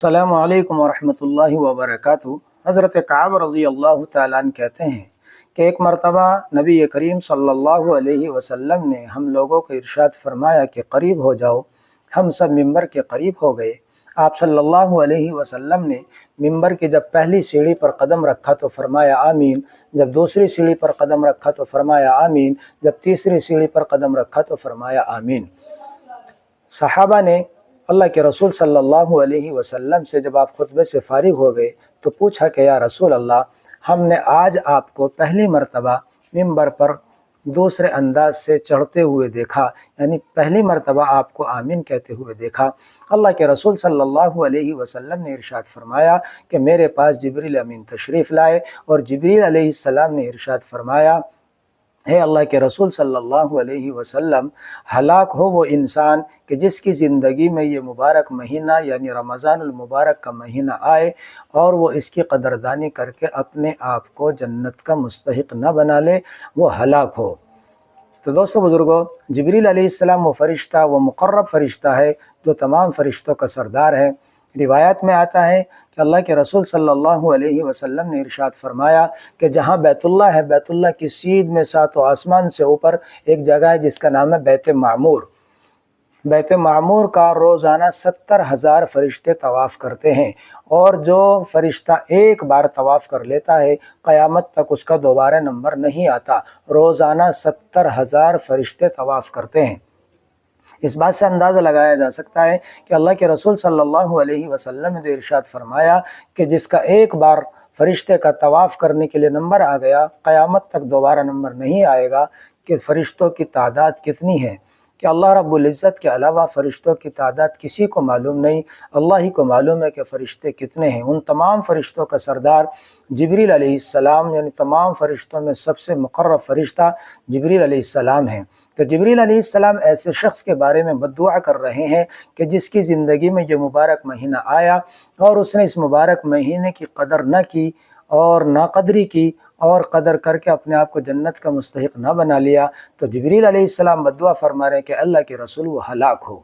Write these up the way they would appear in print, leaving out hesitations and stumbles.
السلام علیکم ورحمۃ اللہ وبرکاتہ۔ حضرت کعب رضی اللہ تعالیٰ عنہ کہتے ہیں کہ ایک مرتبہ نبی کریم صلی اللہ علیہ وسلم نے ہم لوگوں کو ارشاد فرمایا کہ قریب ہو جاؤ۔ ہم سب ممبر کے قریب ہو گئے۔ آپ صلی اللہ علیہ وسلم نے ممبر کی جب پہلی سیڑھی پر قدم رکھا تو فرمایا آمین، جب دوسری سیڑھی پر قدم رکھا تو فرمایا آمین، جب تیسری سیڑھی پر قدم رکھا تو فرمایا آمین۔ صحابہ نے اللہ کے رسول صلی اللہ علیہ وسلم سے جب آپ خطبے سے فارغ ہو گئے تو پوچھا کہ یا رسول اللہ، ہم نے آج آپ کو پہلی مرتبہ ممبر پر دوسرے انداز سے چڑھتے ہوئے دیکھا، یعنی پہلی مرتبہ آپ کو آمین کہتے ہوئے دیکھا۔ اللہ کے رسول صلی اللہ علیہ وسلم نے ارشاد فرمایا کہ میرے پاس جبریل امین تشریف لائے، اور جبریل علیہ السلام نے ارشاد فرمایا، اے اللہ کے رسول صلی اللہ علیہ وسلم، ہلاک ہو وہ انسان کہ جس کی زندگی میں یہ مبارک مہینہ یعنی رمضان المبارک کا مہینہ آئے اور وہ اس کی قدردانی کر کے اپنے آپ کو جنت کا مستحق نہ بنا لے، وہ ہلاک ہو۔ تو دوستو بزرگوں، جبریل علیہ السلام وہ فرشتہ، وہ مقرب فرشتہ ہے جو تمام فرشتوں کا سردار ہے۔ روایت میں آتا ہے کہ اللہ کے رسول صلی اللہ علیہ وسلم نے ارشاد فرمایا کہ جہاں بیت اللہ ہے، بیت اللہ کی سیدھ میں ساتوں آسمان سے اوپر ایک جگہ ہے جس کا نام ہے بیت معمور۔ بیت معمور کا روزانہ 70,000 فرشتے طواف کرتے ہیں، اور جو فرشتہ ایک بار طواف کر لیتا ہے قیامت تک اس کا دوبارہ نمبر نہیں آتا۔ روزانہ 70,000 فرشتے طواف کرتے ہیں۔ اس بات سے اندازہ لگایا جا سکتا ہے کہ اللہ کے رسول صلی اللہ علیہ وسلم نے ارشاد فرمایا کہ جس کا ایک بار فرشتے کا طواف کرنے کے لیے نمبر آ گیا، قیامت تک دوبارہ نمبر نہیں آئے گا۔ کہ فرشتوں کی تعداد کتنی ہے، کہ اللہ رب العزت کے علاوہ فرشتوں کی تعداد کسی کو معلوم نہیں، اللہ ہی کو معلوم ہے کہ فرشتے کتنے ہیں۔ ان تمام فرشتوں کا سردار جبریل علیہ السلام، یعنی تمام فرشتوں میں سب سے مقرب فرشتہ جبریل علیہ السلام ہیں۔ تو جبریل علیہ السلام ایسے شخص کے بارے میں بددعا کر رہے ہیں کہ جس کی زندگی میں یہ مبارک مہینہ آیا اور اس نے اس مبارک مہینے کی قدر نہ کی اور ناقدری کی اور قدر کر کے اپنے آپ کو جنت کا مستحق نہ بنا لیا، تو جبریل علیہ السلام بددعا فرما رہے ہیں کہ اللہ کے رسول وہ ہلاک ہو۔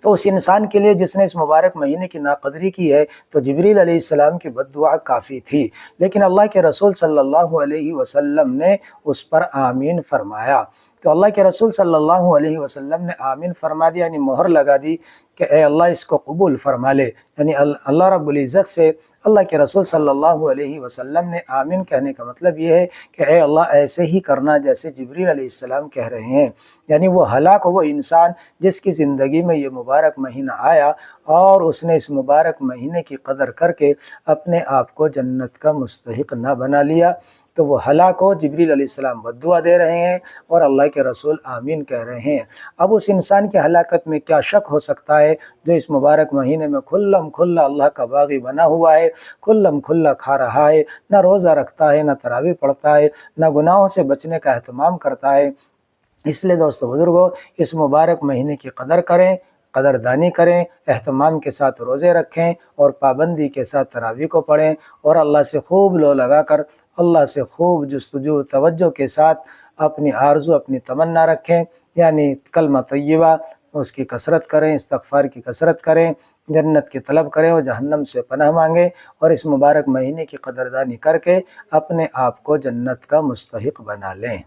تو اس انسان کے لیے جس نے اس مبارک مہینے کی ناقدری کی ہے تو جبریل علیہ السلام کی بددعا کافی تھی، لیکن اللہ کے رسول صلی اللہ علیہ وسلم نے اس پر آمین فرمایا۔ تو اللہ کے رسول صلی اللہ علیہ وسلم نے آمین فرما دیا، یعنی مہر لگا دی کہ اے اللہ اس کو قبول فرما لے، یعنی اللہ رب العزت سے اللہ کے رسول صلی اللہ علیہ وسلم نے آمین کہنے کا مطلب یہ ہے کہ اے اللہ ایسے ہی کرنا جیسے جبریل علیہ السلام کہہ رہے ہیں، یعنی وہ ہلاک وہ انسان جس کی زندگی میں یہ مبارک مہینہ آیا اور اس نے اس مبارک مہینے کی قدر کر کے اپنے آپ کو جنت کا مستحق نہ بنا لیا، تو وہ ہلاک ہو۔ جبریل علیہ السلام بددعا دے رہے ہیں اور اللہ کے رسول آمین کہہ رہے ہیں۔ اب اس انسان کی ہلاکت میں کیا شک ہو سکتا ہے جو اس مبارک مہینے میں کھلم کھلا اللہ کا باغی بنا ہوا ہے، کھلم کھلا کھا رہا ہے، نہ روزہ رکھتا ہے، نہ تراویح پڑھتا ہے، نہ گناہوں سے بچنے کا اہتمام کرتا ہے۔ اس لیے دوستو بزرگوں، اس مبارک مہینے کی قدر کریں، قدردانی کریں، اہتمام کے ساتھ روزے رکھیں اور پابندی کے ساتھ تراویح کو پڑھیں، اور اللہ سے خوب لو لگا کر، اللہ سے خوب جستجو توجہ کے ساتھ اپنی آرزو، اپنی تمنا رکھیں، یعنی کلمہ طیبہ اس کی کثرت کریں، استغفار کی کثرت کریں، جنت کی طلب کریں اور جہنم سے پناہ مانگیں، اور اس مبارک مہینے کی قدردانی کر کے اپنے آپ کو جنت کا مستحق بنا لیں۔